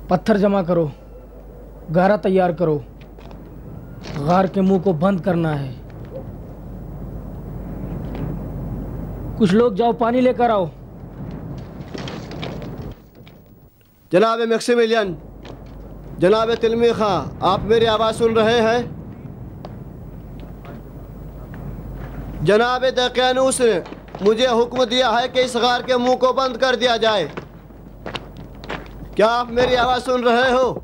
पत्थर जमा करो, गारा तैयार करो, गार के मुंह को बंद करना है। कुछ लोग जाओ पानी लेकर आओ। जनाब मैक्सिमिलियन, जनाब तिलमी खां, आप मेरी आवाज़ सुन रहे हैं? जनाब दकियानूस ने मुझे हुक्म दिया है कि इस गार के मुंह को बंद कर दिया जाए। क्या आप मेरी आवाज़ सुन रहे हो?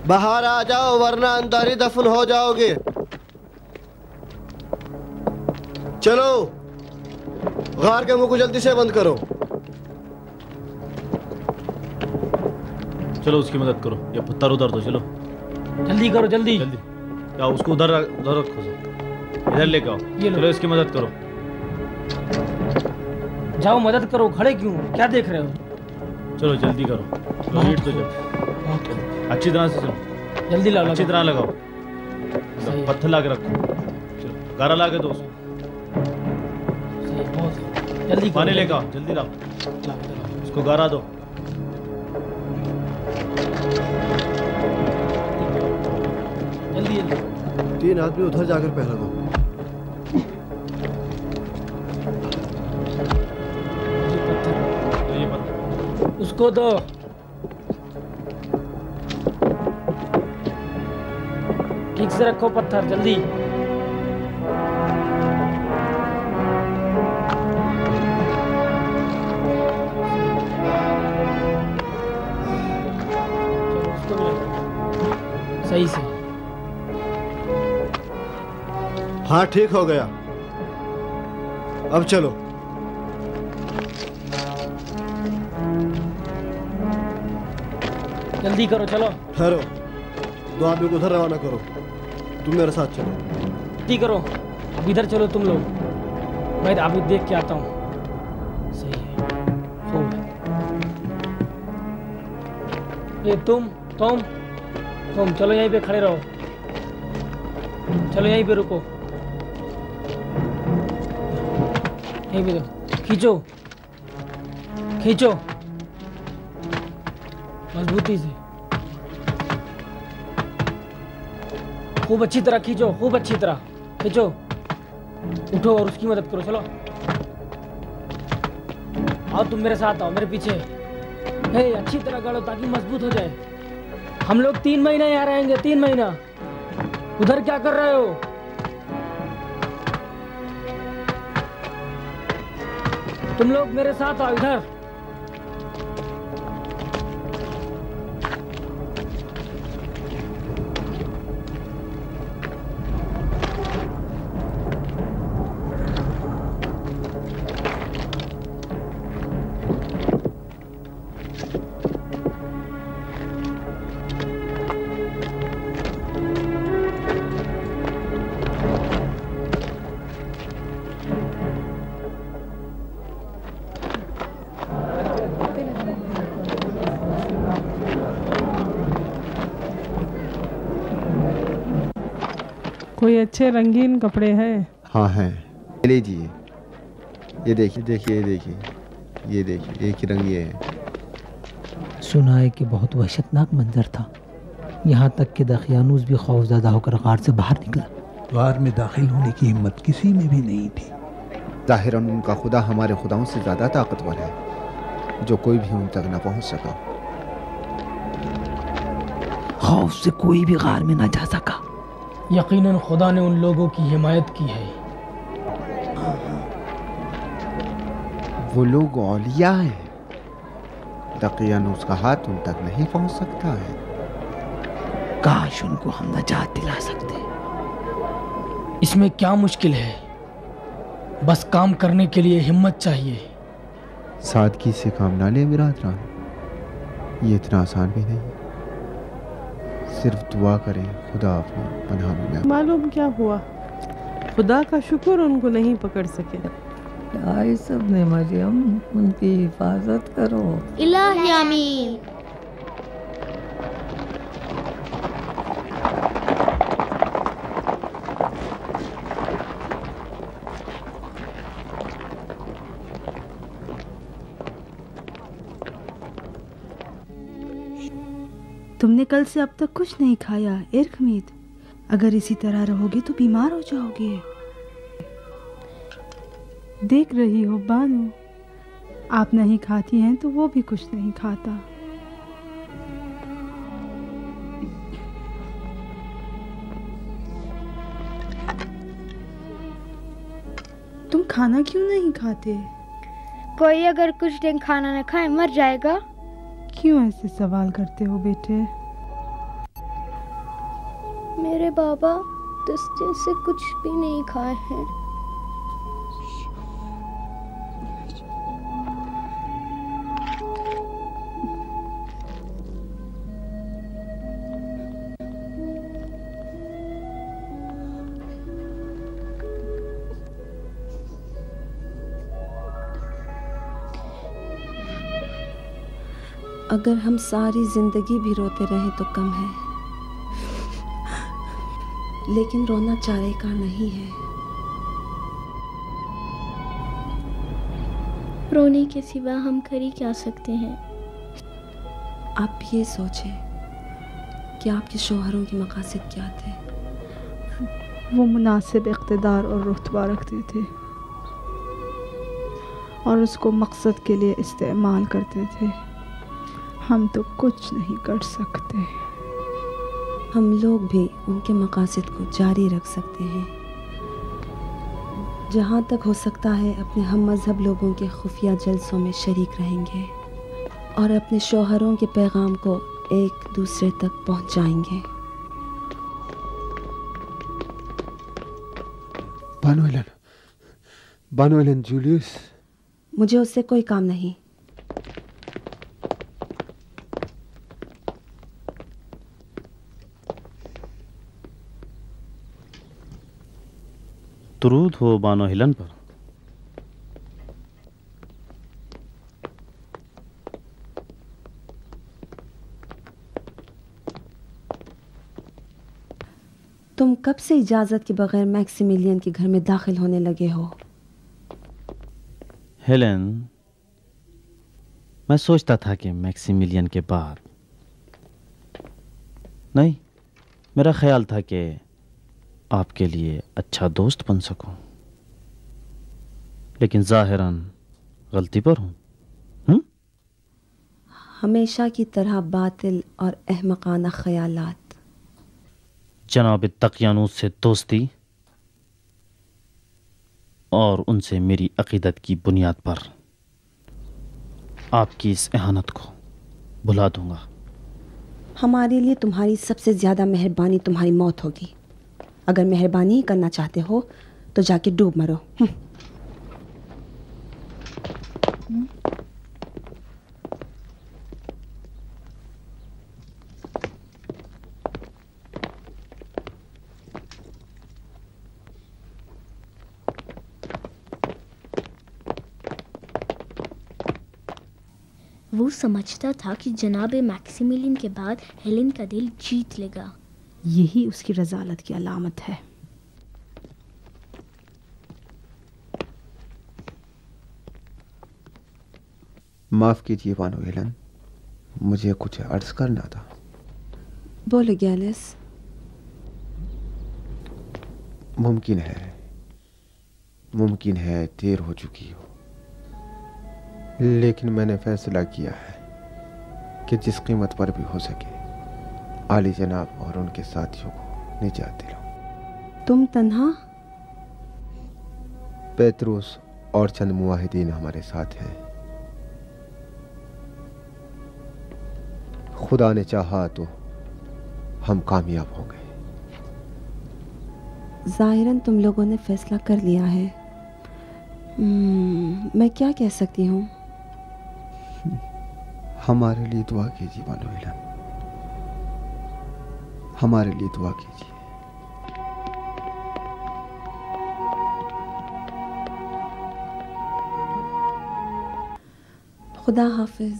बाहर आ जाओ वरना अंदर ही दफन हो जाओगे। चलो, गार के मुंह को जल्दी से बंद करो। चलो उसकी मदद करो, ये पत्थर उधर दो। चलो जल्दी करो, जल्दी जल्दी। क्या उसको उधर रखो, इधर लेके आओ। चलो इसकी मदद करो। जाओ मदद करो, खड़े क्यों, क्या देख रहे हो? चलो जल्दी करो। ईंट तो जल्दी अच्छी तरह से, चलो जल्दी लगाओ, अच्छी तरह लगाओ। पत्थर ला के रखो। चलो गारा ला के दो उसको। जल्दी पानी लेके आओ, जल्दी लाओ। उसको गारा दो। जल्दी जल्दी। 3 आदमी उधर जाकर पहरा दो। ये पत्थर उसको दो। ठीक से रखो पत्थर, जल्दी। सही से। हाँ ठीक हो गया। अब चलो। जल्दी करो, चलो। ठहरो, 2 आदमी को उधर रवाना करो। तुम मेरे साथ चलो। जल्दी करो, अब इधर चलो तुम लोग, मैं अभी देख के आता हूँ। सही है, खूब। ये तुम चलो यहीं पे खड़े रहो। चलो यहीं पे रुको, यहीं पे खींचो मजबूती से, खूब अच्छी तरह खींचो, खूब अच्छी तरह खींचो। उठो और उसकी मदद करो। चलो आओ, तुम मेरे साथ आओ, मेरे पीछे। हे, अच्छी तरह गाड़ो ताकि मजबूत हो जाए। हम लोग 3 महीना यहाँ रहेंगे, 3 महीना। उधर क्या कर रहे हो? तुम लोग मेरे साथ आओ इधर। कोई अच्छे रंगीन कपड़े हैं? हाँ हैं, लीजिए। ये देखिए, ये देखिए, ये देखिए, एक ही रंग ये है। सुना है कि बहुत वहशतनाक मंजर था, यहाँ तक कि दकियानूस भी खौफज़दा होकर गार से बाहर निकला। गार में दाखिल होने की हिम्मत किसी में भी नहीं थी। ज़ाहिरन उनका खुदा हमारे खुदाओं से ज़्यादा ताकतवर है, जो कोई भी उन तक न पहुँच सका। खौफ से कोई भी गार में न जा सका। यकीनन खुदा ने उन लोगों की हिमायत की है। वो लोग औलिया हैं, दकियानूस का हाथ उन तक नहीं पहुंच सकता है। काश उनको हम नजात दिला सकते। इसमें क्या मुश्किल है, बस काम करने के लिए हिम्मत चाहिए। सादगी से काम ना ले बिरादरान, ये इतना आसान भी नहीं। सिर्फ दुआ करें, खुदा अपनी पनाह में। मालूम क्या हुआ, खुदा का शुक्र उनको नहीं पकड़ सके। आई सब ने मरियम, उनकी हिफाजत करो। इलाही आमीन। तुमने कल से अब तक कुछ नहीं खाया इरखमीत। अगर इसी तरह रहोगे तो बीमार हो जाओगे। देख रही हो बानू, आप नहीं खाती हैं तो वो भी कुछ नहीं खाता। तुम खाना क्यों नहीं खाते? कोई अगर कुछ दिन खाना न खाए मर जाएगा। क्यों ऐसे सवाल करते हो बेटे? मेरे बाबा 10 दिन से कुछ भी नहीं खाए हैं। अगर हम सारी जिंदगी भी रोते रहे तो कम है, लेकिन रोना चारे का नहीं है। रोने के सिवा हम कर ही क्या सकते हैं? आप ये सोचें कि आपके शौहरों के मकासद क्या थे। वो मुनासिब इक़्तिदार और रुतबा रखते थे और उसको मकसद के लिए इस्तेमाल करते थे। हम तो कुछ नहीं कर सकते। हम लोग भी उनके मकासद को जारी रख सकते हैं। जहाँ तक हो सकता है अपने हम मज़हब लोगों के खुफिया जलसों में शरीक रहेंगे और अपने शौहरों के पैगाम को एक दूसरे तक पहुँचाएंगे। बानो एलन जूलियस, मुझे उससे कोई काम नहीं। दुरूद हो बानो हिलन पर। तुम कब से इजाजत के बगैर मैक्सिमिलियन के घर में दाखिल होने लगे हो? हेलेन, मैं सोचता था कि मैक्सिमिलियन के बाद नहीं, मेरा ख्याल था कि आपके लिए अच्छा दोस्त बन सकूं, लेकिन ज़ाहिरन गलती पर हूं। हमेशा की तरह बातिल और अहमकाना ख्यालात। जनाब तकियानूस से दोस्ती और उनसे मेरी अकीदत की बुनियाद पर आपकी इस एहानत को भुला दूंगा। हमारे लिए तुम्हारी सबसे ज़्यादा मेहरबानी तुम्हारी मौत होगी। अगर मेहरबानी करना चाहते हो तो जाके डूब मरो। वो समझता था कि जनाब मैक्सिमिलियन के बाद हेलेन का दिल जीत लेगा। यही उसकी रज़ालत की अलामत है। माफ कीजिए बानो हेलन, मुझे कुछ अर्ज करना था। बोलो गैलिस। मुमकिन है देर हो चुकी हो, लेकिन मैंने फैसला किया है कि जिस कीमत पर भी हो सके आली जनाब और उनके साथियों को निजात दिलाऊं। तुम तन्हा? पेत्रोस और चंद मुआहिदीन हमारे साथ हैं। खुदा ने चाहा तो हम कामयाब हो गए। ज़ाहिरन तुम लोगों ने फैसला कर लिया है। मैं क्या कह सकती हूँ? हमारे लिए दुआ कीजिए बानो हेलन, हमारे लिए दुआ कीजिए। खुदा हाफिज।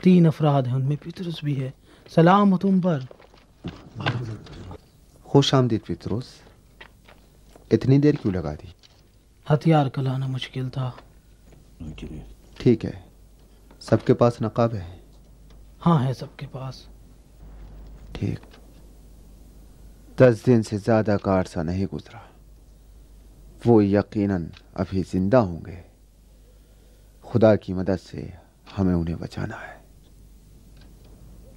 तीन अफराद हैं, उनमें पीतरुस भी है। सलाम हो तुम पर। खुश आमदीद पीतरुस, इतनी देर क्यों लगा दी? हथियार कलाना मुश्किल था। ठीक है, सबके पास नकाब है? हाँ है सबके पास। ठीक। 10 दिन से ज्यादा का अरसा नहीं गुजरा, वो यकीनन अभी जिंदा होंगे। खुदा की मदद से हमें उन्हें बचाना है।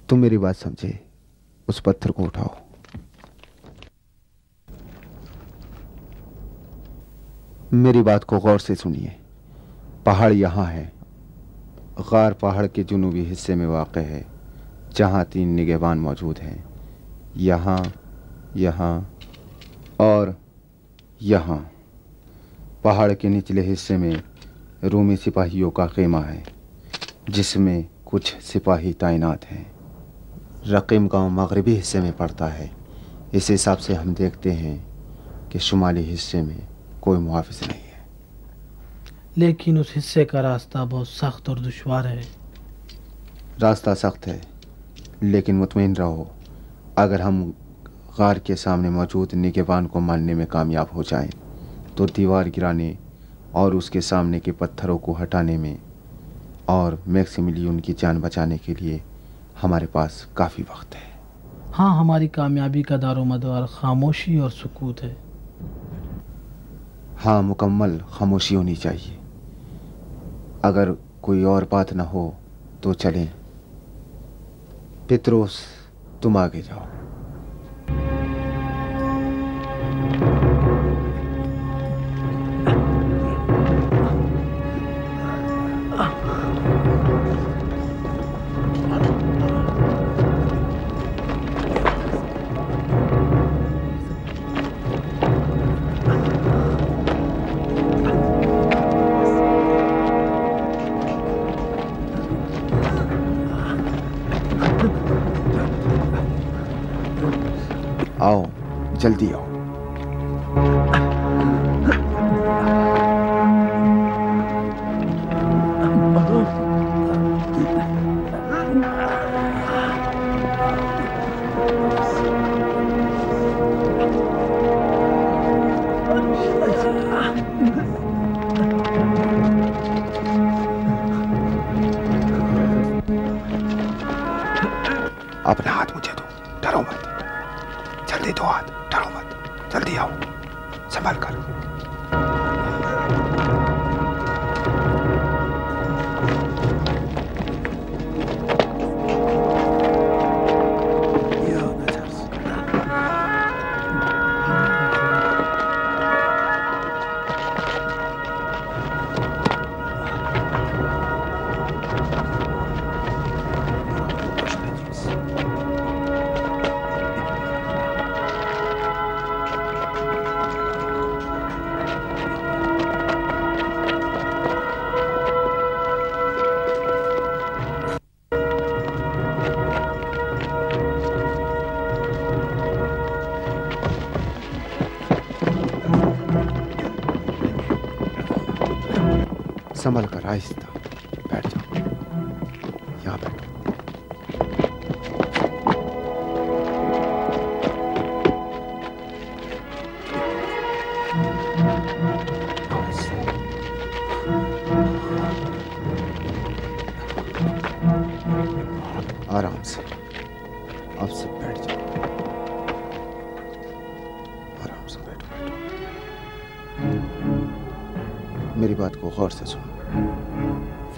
तुम मेरी बात समझे, उस पत्थर को उठाओ। मेरी बात को गौर से सुनिए। पहाड़ यहाँ है। गार पहाड़ के जुनूबी हिस्से में वाक़ है, जहाँ 3 निगहबान मौजूद हैं। यहाँ, यहाँ और यहाँ। पहाड़ के निचले हिस्से में रूमी सिपाहियों का खेमा है, जिसमें कुछ सिपाही तैनात हैं। रकीम गांव मगरबी हिस्से में पड़ता है। इस हिसाब से हम देखते हैं कि शुमाली हिस्से में कोई मुहाफिज नहीं है। लेकिन उस हिस्से का रास्ता बहुत सख्त और दुश्वार है। रास्ता सख्त है, लेकिन मुतमईन रहो, अगर हम गार के सामने मौजूद निगहबान को मारने में कामयाब हो जाएं, तो दीवार गिराने और उसके सामने के पत्थरों को हटाने में और मैक्सिमिलियन की जान बचाने के लिए हमारे पास काफ़ी वक्त है। हाँ, हमारी कामयाबी का दारोमदार खामोशी और सुकूत है। हाँ, मुकम्मल खामोशी होनी चाहिए। अगर कोई और बात ना हो तो चलें। पेत्रोस, तुम आगे जाओ। आओ, जल्दी आओ। अपना हाथ मुझे दो, डरो मत। जल्दी दो हाथ, डरो मत। जल्दी आओ, संभल कर। संभल कर, आहिस्ता। बैठ जाओ, यहाँ बैठो। आराम से, अब सब बैठ जाओ। आराम से बैठो, बैठो। मेरी बात को गौर से सुनो।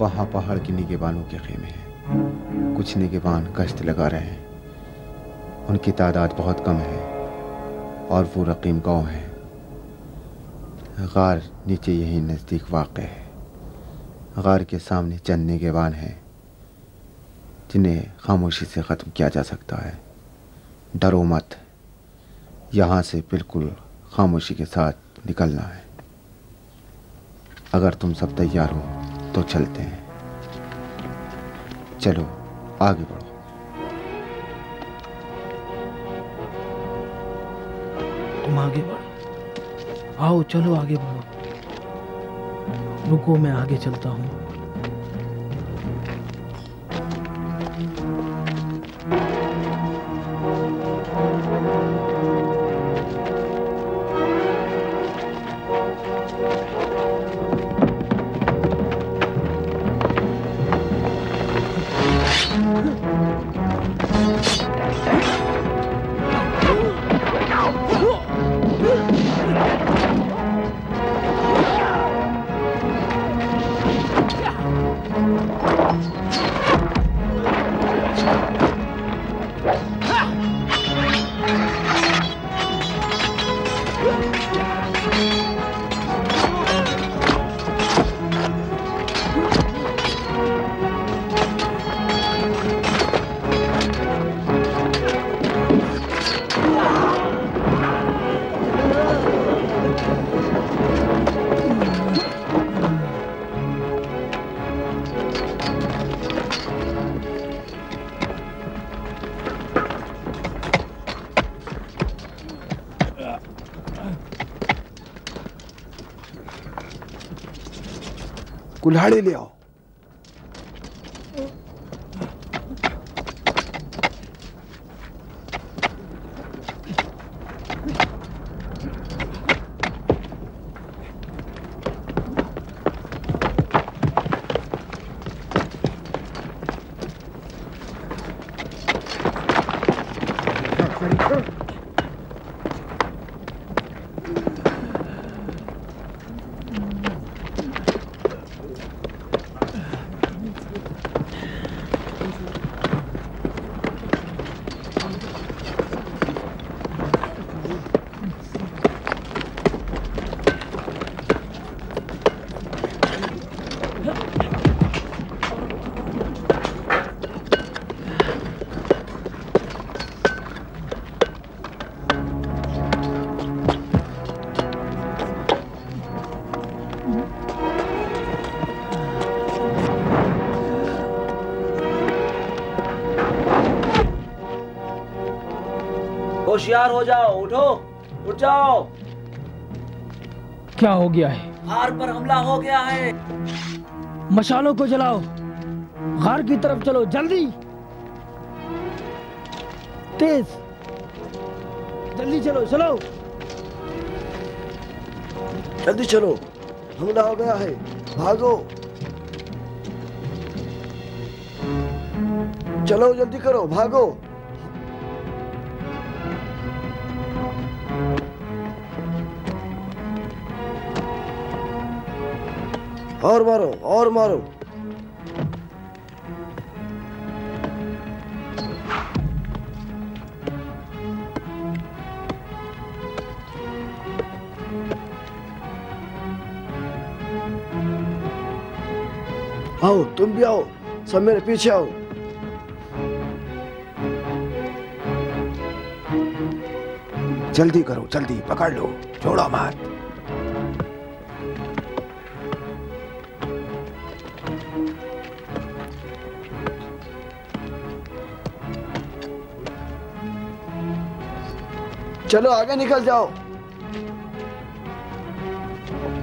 वहाँ पहाड़ की निगहबानों के खेमे हैं। कुछ निगहबान गश्त लगा रहे हैं। उनकी तादाद बहुत कम है और वो रकीम गांव है। गार नीचे यहीं नज़दीक वाक़ है। गार के सामने चंद निगहबान हैं जिन्हें खामोशी से ख़त्म किया जा सकता है। डरो मत, यहाँ से बिल्कुल खामोशी के साथ निकलना है। अगर तुम सब तैयार हो तो चलते हैं। चलो, आगे बढ़ो। तुम आगे बढ़ो। आओ, चलो आगे बढ़ो। रुको, मैं आगे चलता हूँ। कुल्हाड़ी ले आओ। होशियार हो जाओ, उठो, उठ जाओ। क्या हो गया है? गार पर हमला हो गया है। मशालों को जलाओ, गार की तरफ चलो, जल्दी, तेज, जल्दी चलो, चलो, जल्दी चलो, हमला हो गया है, भागो, चलो जल्दी करो, भागो। और मारो, और मारो। आओ, तुम भी आओ, सब मेरे पीछे आओ। जल्दी करो, जल्दी पकड़ लो, छोड़ो मत। चलो आगे निकल जाओ,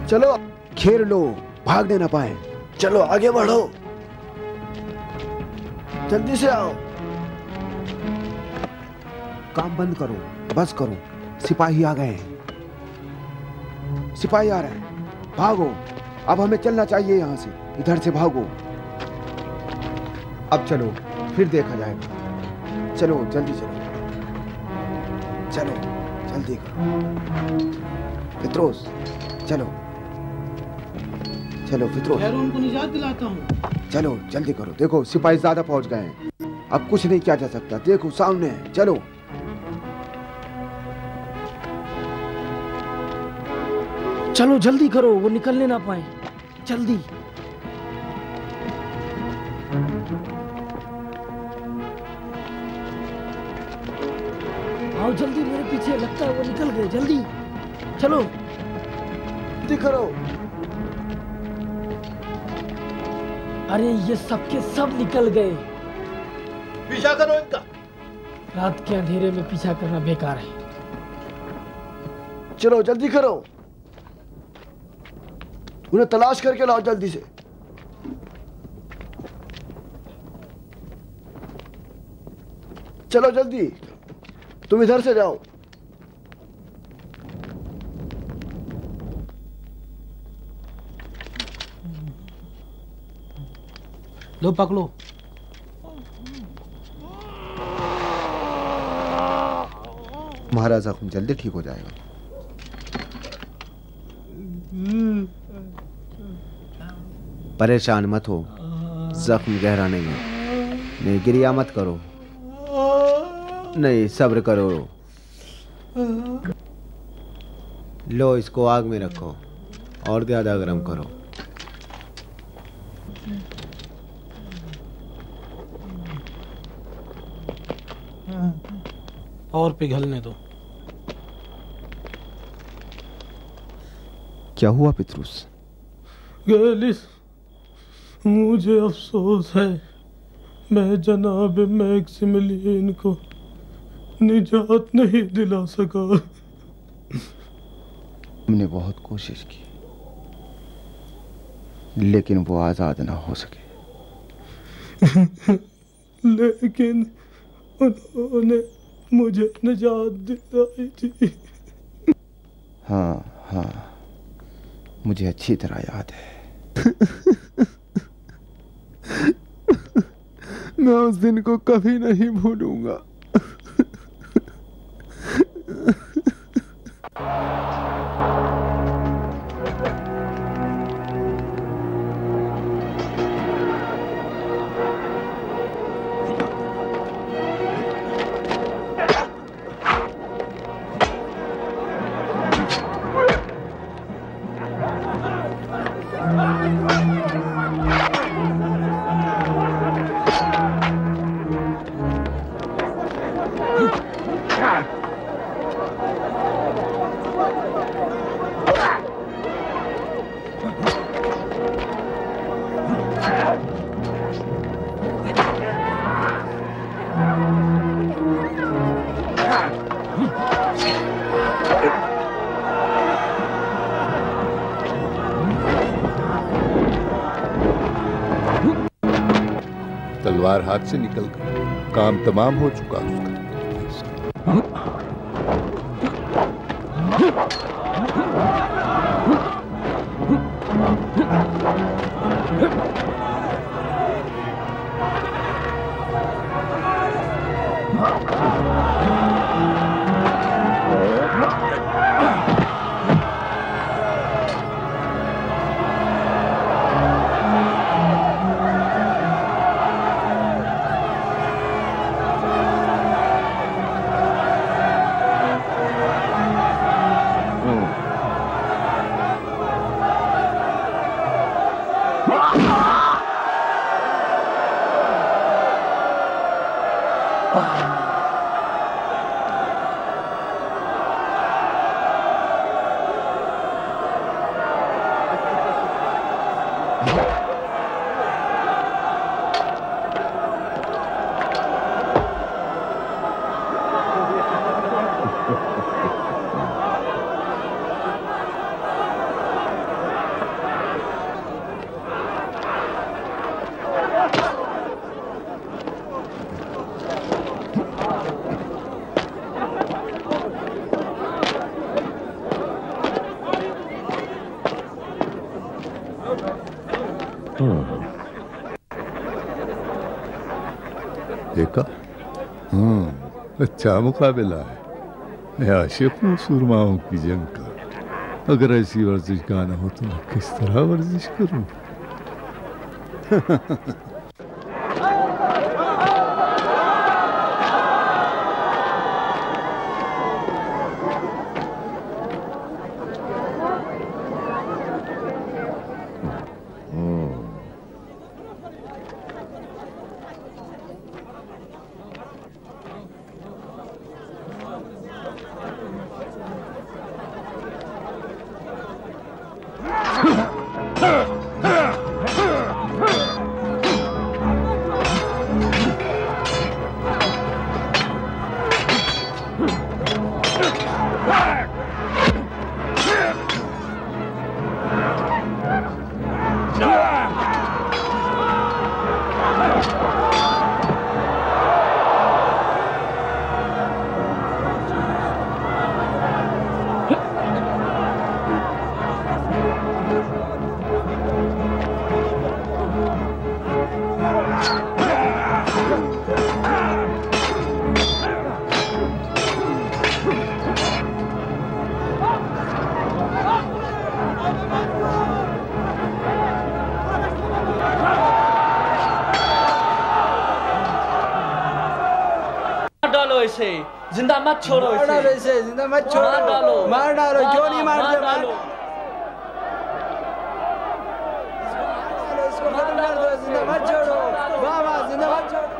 चलो घेर लो, भागने ना पाए। चलो आगे बढ़ो, जल्दी से आओ। काम बंद करो, बस करो, सिपाही आ गए हैं, सिपाही आ रहे हैं, भागो। अब हमें चलना चाहिए यहाँ से, इधर से भागो। अब चलो, फिर देखा जाएगा। चलो जल्दी चलो, चलो जल्दी करो। फित्रोस, चलो चलो फित्रोस, उनको निजात दिलाता हूँ। चलो जल्दी करो। देखो सिपाही ज्यादा पहुंच गए हैं, अब कुछ नहीं किया जा सकता। देखो सामने है, चलो। चलो जल्दी करो, वो निकलने ना पाए, जल्दी। आओ जल्दी मेरे पीछे, लगता है वो निकल गए, जल्दी चलो, जल्दी करो। अरे ये सब के सब निकल गए। पीछा करो इनका। रात के अंधेरे में पीछा करना बेकार है। चलो जल्दी करो, उन्हें तलाश करके लाओ जल्दी से। चलो जल्दी, तुम इधर से जाओ। लो पकड़ो। तुम्हारा जख्म जल्दी ठीक हो जाएगा। परेशान मत हो, जख्म गहरा नहीं है। नहीं गिरिया मत करो, नहीं सब्र करो। लो इसको आग में रखो और ज्यादा गर्म करो। और पिघलने दो। क्या हुआ पितरुस? गैलिस, मुझे अफसोस है, मैं जनाब मैक्सिमिलियन को निजात नहीं दिला सका। हमने बहुत कोशिश की, लेकिन वो आज़ाद ना हो सके। लेकिन उन्होंने मुझे निजात दिलाई थी। हाँ हाँ, मुझे अच्छी तरह याद है। मैं उस दिन को कभी नहीं भूलूंगा। तलवार हाथ से निकल गई, काम तमाम हो चुका उसका। देखा? अच्छा मुकाबला है। मैं आशिक हूँ सुरमाओं की जंग का। अगर ऐसी वर्जिश गाना हो तो मैं किस तरह वर्जिश करूँ? जिंदा मत छोड़ो इसे। मार डालो इसे, जिंदा मत छोड़ो। मार डालो, मार डालो, क्यों नहीं मारते? मार डालो, इसको खत्म कर दो, जिंदा मत छोड़ो। वाह वाह, जिंदा मत छोड़ो।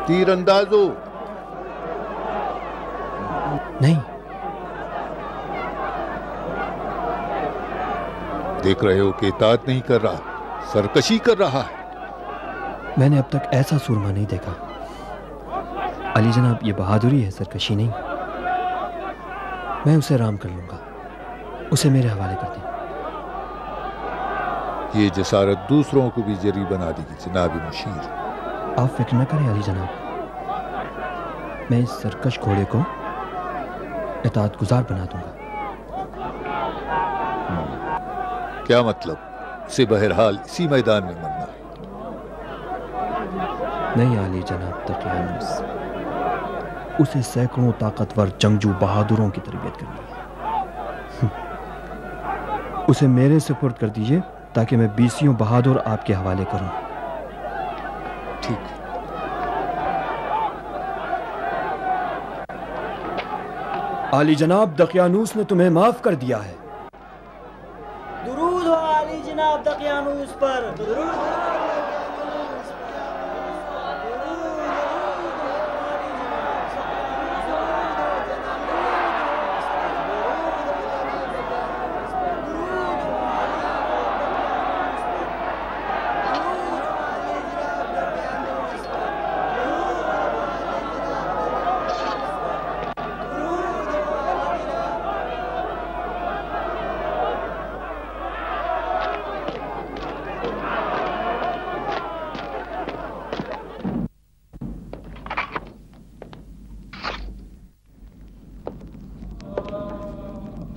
तीर अंदाज हो। नहीं। देख रहे हो कि इताअत नहीं कर रहा, सरकशी कर रहा है। मैंने अब तक ऐसा सूरमा नहीं देखा। अली जनाब, ये बहादुरी है, सरकशी नहीं। मैं उसे राम कर लूंगा, उसे मेरे हवाले कर दें। ये जसारत दूसरों को भी जरी बना देगी जनाब मुशीर। आप फिक्र न करें अली जनाब, मैं इस सरकश घोड़े को इताअत गुजार बना दूंगा। क्या मतलब? इसे बहरहाल इसी मैदान में मरना है। नहीं अली जनाब तकियानुस, उसे सैकड़ों ताकतवर जंगजू बहादुरों की तरबियत करनी है। उसे मेरे सुपुर्द कर दीजिए ताकि मैं 20 बहादुर आपके हवाले करूं। ठीक। आली जनाब, दकियानूस ने तुम्हें माफ कर दिया है। दुरूद हो आली जनाब दकियानूस पर। दुरूद।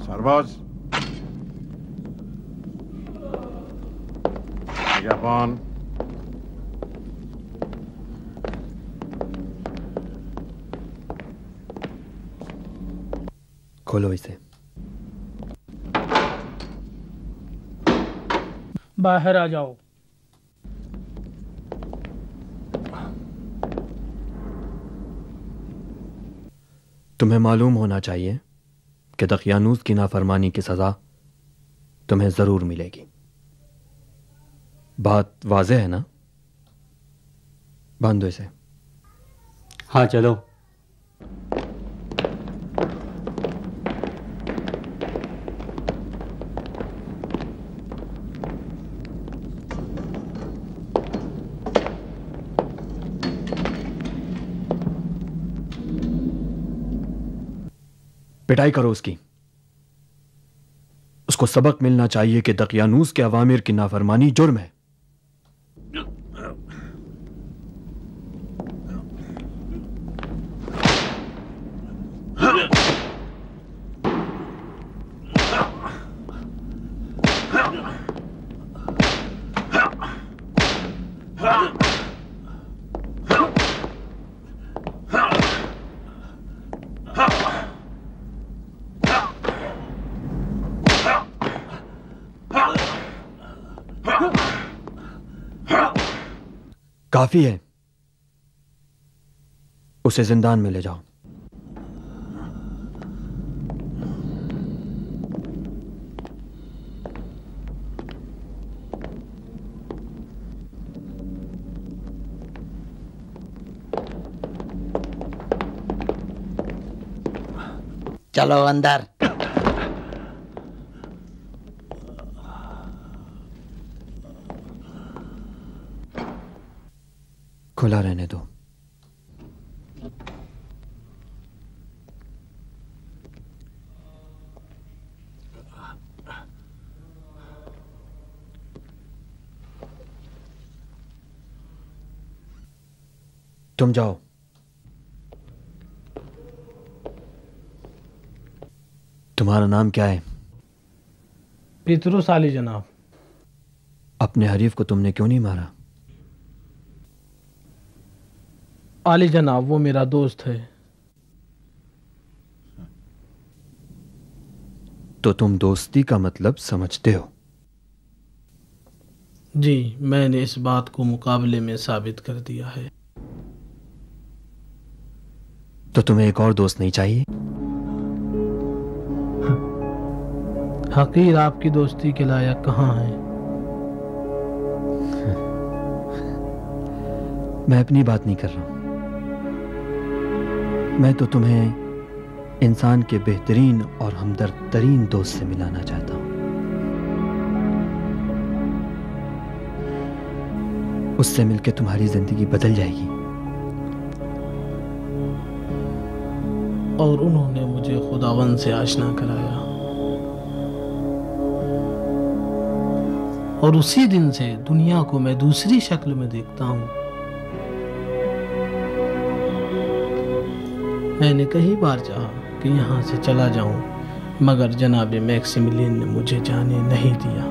सरबाज, निगहबान, खोलो इसे। बाहर आ जाओ। तुम्हें मालूम होना चाहिए कि दकियानूस की नाफरमानी की सजा तुम्हें जरूर मिलेगी। बात वाज़ेह है ना? बांधो इसे। हाँ चलो। पिटाई करो उसकी। उसको सबक मिलना चाहिए कि दकियानूस के अवामिर की नाफरमानी जुर्म है। काफी है, उसे जिंदान में ले जाओ। चलो अंदर। खुला रहने दो। तुम जाओ। तुम्हारा नाम क्या है? पितरुस आली जनाब। अपने हरीफ को तुमने क्यों नहीं मारा? आली जनाब, वो मेरा दोस्त है। तो तुम दोस्ती का मतलब समझते हो? जी, मैंने इस बात को मुकाबले में साबित कर दिया है। तो तुम्हें एक और दोस्त नहीं चाहिए? हकीर आपकी दोस्ती के लायक कहाँ है? मैं अपनी बात नहीं कर रहा हूं, मैं तो तुम्हें इंसान के बेहतरीन और हमदर्द तरीन दोस्त से मिलाना चाहता हूँ। उससे मिलकर तुम्हारी जिंदगी बदल जाएगी। और उन्होंने मुझे खुदावंद से आशना कराया, और उसी दिन से दुनिया को मैं दूसरी शक्ल में देखता हूँ। मैंने कई बार चाहा कि यहाँ से चला जाऊं, मगर जनाब मैक्सिमिलियन ने मुझे जाने नहीं दिया।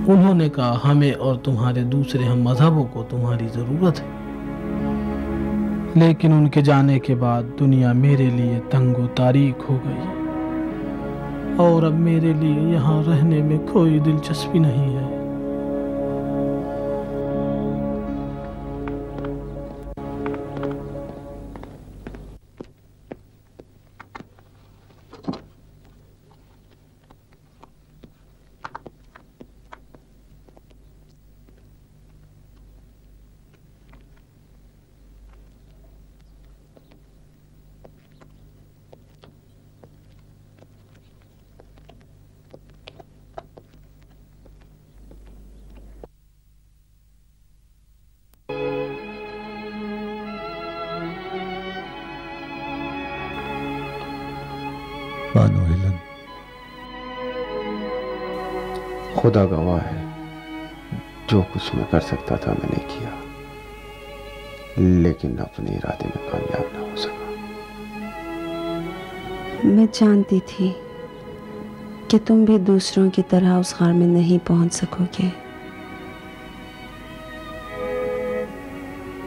उन्होंने कहा, हमें और तुम्हारे दूसरे हम मजहबों को तुम्हारी जरूरत है। लेकिन उनके जाने के बाद दुनिया मेरे लिए तंगो तारीख हो गई, और अब मेरे लिए यहाँ रहने में कोई दिलचस्पी नहीं है। बानो हेलन, खुदा गवाह है, जो कुछ मैं कर सकता था मैंने किया, लेकिन अपने इरादे में कामयाब ना हो सका। मैं जानती थी कि तुम भी दूसरों की तरह उस गार में नहीं पहुंच सकोगे।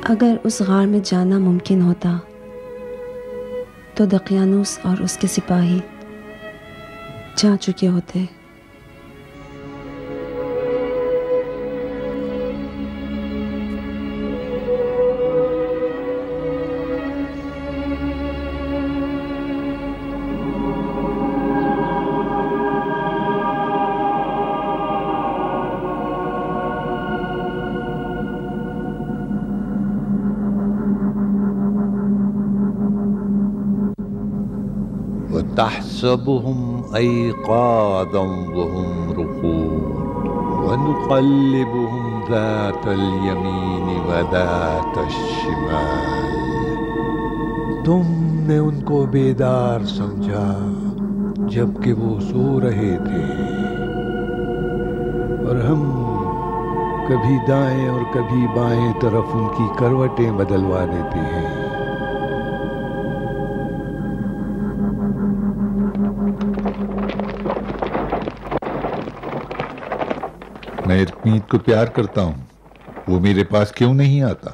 अगर उस गार में जाना मुमकिन होता तो दकियानूस और उसके सिपाही जा चुके होते। तहसबुहुम ऐक़ाज़न वहुम रुक़ूद वनुक़ल्लिबुहुम ज़ातल यमीन व ज़ातश शिमाल। तुमने उनको बेदार समझा जबकि वो सो रहे थे, और हम कभी दाएं और कभी बाएं तरफ उनकी करवटें बदलवा देते हैं। मैं इरकमीत को प्यार करता हूं, वो मेरे पास क्यों नहीं आता?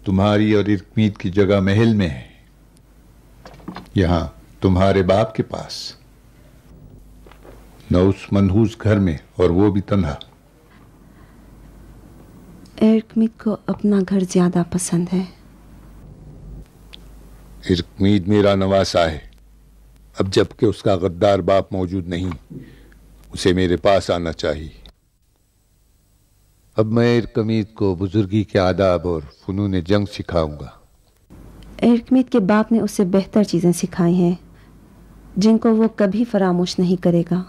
तुम्हारी और इरकमीत की जगह महल में है, यहां तुम्हारे बाप के पास, न उस मनहूस घर में, और वो भी तन्हा। इरकमीत को अपना घर ज्यादा पसंद है। इरकमीत मेरा नवासा है। अब जबकि उसका गद्दार बाप मौजूद नहीं, उसे मेरे पास आना चाहिए। अब मैं इरकमीत को बुजुर्गी के आदाब और फनून जंग सिखाऊंगा। इरकमीत के बाप ने उसे बेहतर चीजें सिखाई हैं, जिनको वो कभी फरामोश नहीं करेगा।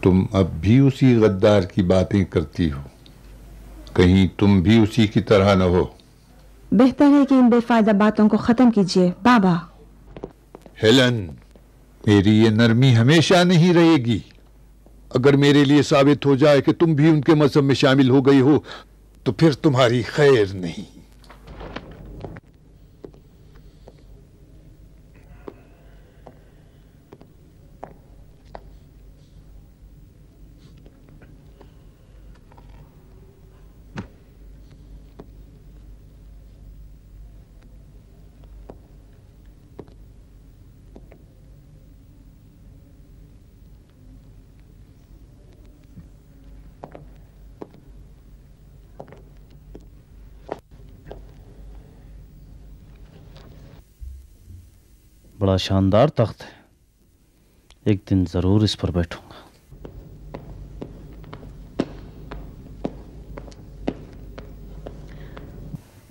तुम अब भी उसी गद्दार की बातें करती हो, कहीं तुम भी उसी की तरह न हो। बेहतर है कि इन बेफायदा बातों को खत्म कीजिए बाबा। हेलन, मेरी ये नरमी हमेशा नहीं रहेगी। अगर मेरे लिए साबित हो जाए कि तुम भी उनके मजहब में शामिल हो गई हो, तो फिर तुम्हारी खैर नहीं। बड़ा शानदार तख्त है। एक दिन जरूर इस पर बैठूंगा।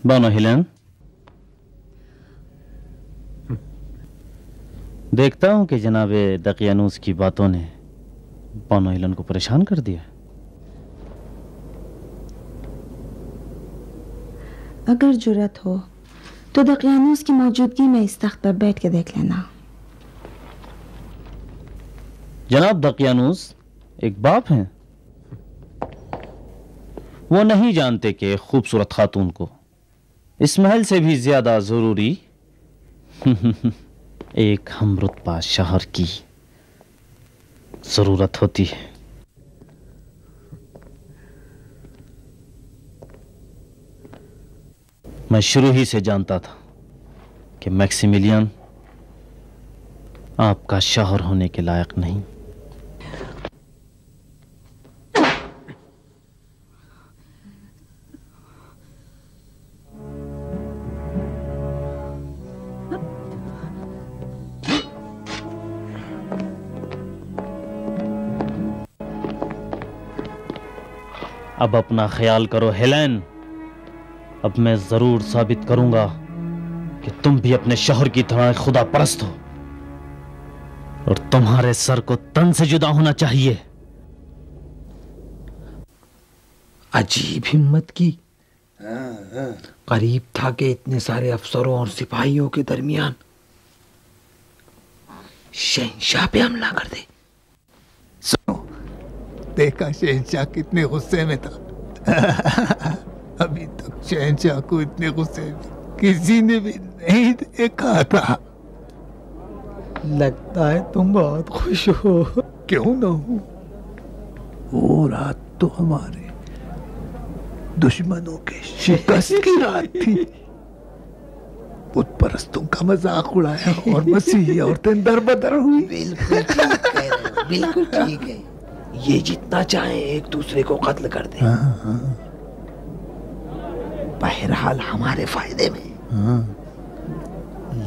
बानो हिलन, देखता हूं कि जनाबे दकियानूस की बातों ने बानो हिलन को परेशान कर दिया। अगर जुर्रत हो तो दकियानूस की मौजूदगी में इस तख्त पर बैठ के देख लेना। जनाब दकियानूस एक बाप हैं। वो नहीं जानते कि खूबसूरत खातून को इस महल से भी ज्यादा जरूरी एक हमरुतबा शहर की जरूरत होती है। मैं शुरू ही से जानता था कि मैक्सिमिलियन आपका शौहर होने के लायक नहीं। अब अपना ख्याल करो हेलेन। अब मैं जरूर साबित करूंगा कि तुम भी अपने शौहर की तरह खुदा परस्त हो और तुम्हारे सर को तन से जुदा होना चाहिए। अजीब हिम्मत की। करीब था कि इतने सारे अफसरों और सिपाहियों के दरमियान शहंशाह पे हमला कर दे। सुनो, देखा शहंशाह कितने गुस्से में था। अभी तक शहंशाह को इतने गुस्से में किसी ने भी नहीं देखा था। लगता है तुम बहुत खुश हो। क्यों ना हूं? वो रात तो हमारे दुश्मनों के शिकस्त की रात थी। बुत परस्तों का मजाक उड़ाया और मसीही औरतें दरबदर हुई। बिल्कुल ठीक है, बिल्कुल ठीक है। ये जितना चाहे एक दूसरे को कत्ल कर दे। बहरहाल हमारे फायदे में।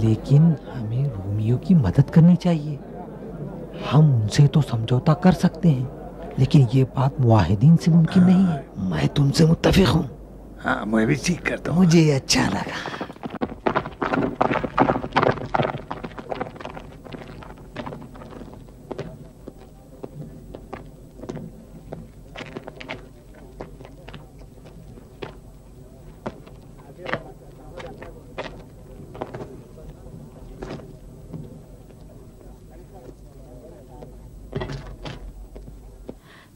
लेकिन हमें रोमियो की मदद करनी चाहिए। हम उनसे तो समझौता कर सकते हैं, लेकिन ये बात मुआहिदीन से मुमकिन नहीं है। मैं तुमसे मुत्तफिक हूँ। हाँ, मैं भी ठीक करता हूँ। मुझे अच्छा लगा।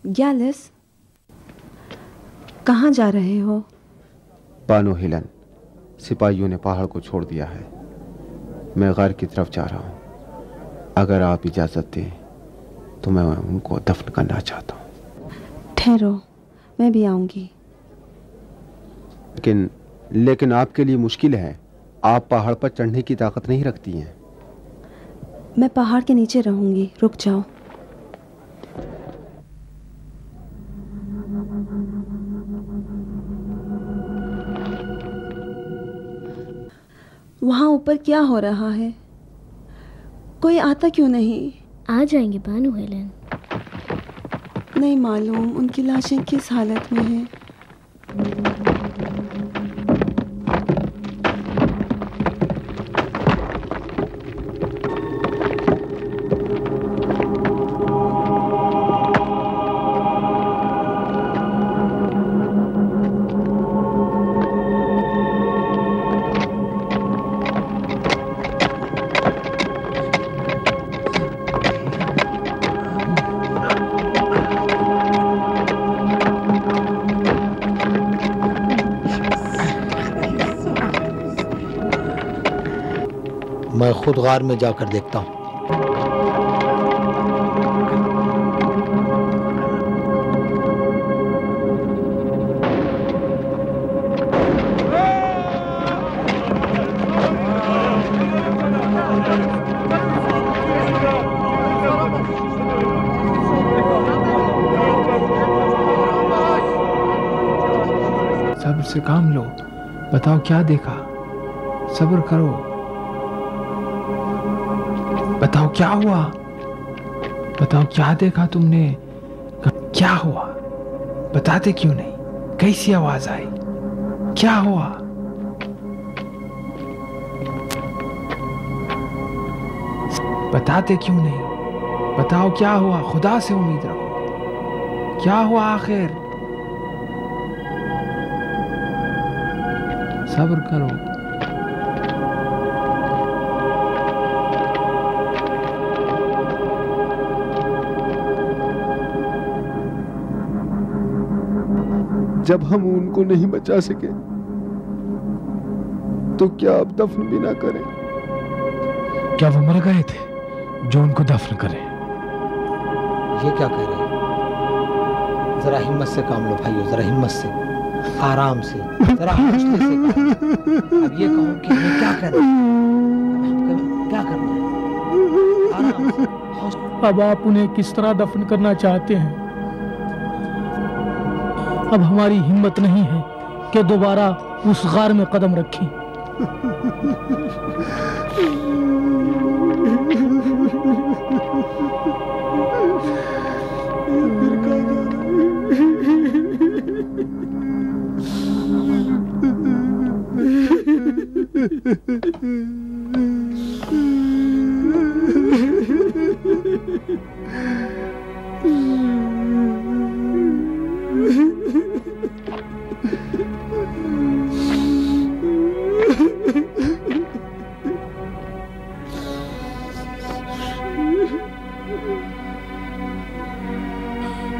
ग्यालिस, कहाँ जा रहे हो? बानो हिलन, सिपाहियों ने पहाड़ को छोड़ दिया है। मैं गार की तरफ जा रहा हूँ। अगर आप इजाजत दें तो मैं उनको दफन करना चाहता हूँ। ठहरो, मैं भी आऊंगी। लेकिन आपके लिए मुश्किल है। आप पहाड़ पर चढ़ने की ताकत नहीं रखती हैं। मैं पहाड़ के नीचे रहूंगी, रुक जाओ। वहाँ ऊपर क्या हो रहा है? कोई आता क्यों नहीं? आ जाएंगे बानो हेलेन। नहीं मालूम उनकी लाशें किस हालत में हैं। मैं खुद गार में जाकर देखता हूँ। सब्र से काम लो। बताओ क्या देखा? सब्र करो। बताओ क्या हुआ? बताओ क्या देखा तुमने, क्या हुआ? बताते क्यों नहीं? कैसी आवाज आई? क्या हुआ? बताते क्यों नहीं? बताओ क्या हुआ? खुदा से उम्मीद रखो। क्या हुआ आखिर? सब्र करो। जब हम उनको नहीं बचा सके तो क्या अब दफन भी ना करें? क्या वो मर गए थे जो उनको दफन करें? ये क्या कह रहे हैं? जरा हिम्मत से काम लो भाइयों, जरा हिम्मत से, आराम से, जरा हौसले से काम। अब ये कहो कि हमें क्या करना है, क्या करना है, आराम से। अब आप उन्हें किस तरह दफन करना चाहते हैं? अब हमारी हिम्मत नहीं है कि दोबारा उस गार में कदम रखें।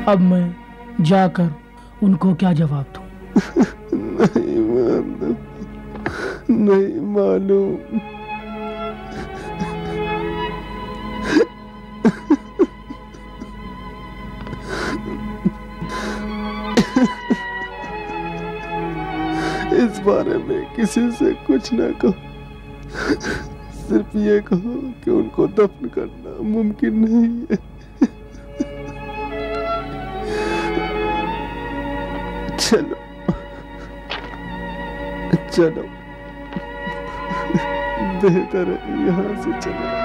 अब मैं जाकर उनको क्या जवाब दूं? नहीं मालूम। इस बारे में किसी से कुछ ना कहो, सिर्फ ये कहो कि उनको दफन करना मुमकिन नहीं है। चलो चलो, बेहतर है यहाँ से चलो।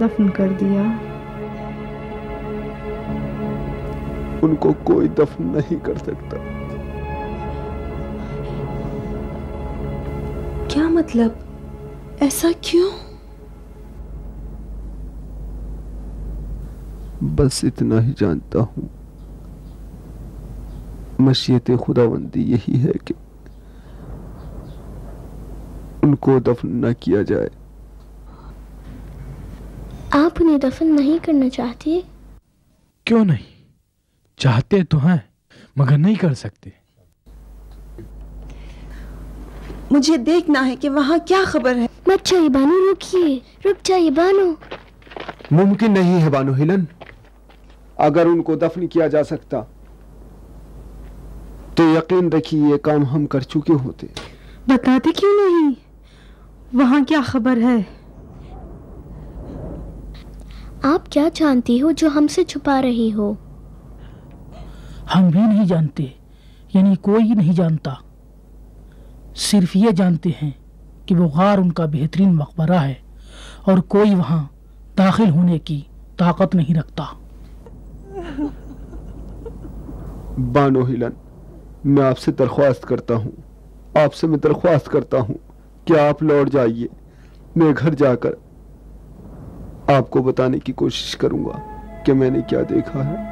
दफन कर दिया। उनको कोई दफन नहीं कर सकता। क्या मतलब? ऐसा क्यों? बस इतना ही जानता हूं, मशीयत खुदावंदी यही है कि उनको दफन न किया जाए। आप उन्हें दफन नहीं करना चाहते? क्यों नहीं? चाहते तो हैं मगर नहीं कर सकते। मुझे देखना है कि वहाँ क्या खबर है। मत जाइए बानो, रुकिए, रुक जाइए बानो। मुमकिन नहीं है बानो हिलन। अगर उनको दफन किया जा सकता तो यकीन रखिए ये काम हम कर चुके होते। बताते क्यों नहीं? वहाँ क्या खबर है? आप क्या जानती हो जो हमसे छुपा रही हो? हम भी नहीं जानते, यानी कोई नहीं जानता। सिर्फ ये जानते हैं कि वो गार उनका बेहतरीन मकबरा है और कोई वहां दाखिल होने की ताकत नहीं रखता। बानो हिलन, मैं आपसे दरख्वास्त करता हूँ, आपसे मैं दरख्वास्त करता हूँ कि आप लौट जाइए। मैं घर जाकर आपको बताने की कोशिश करूंगा कि मैंने क्या देखा है।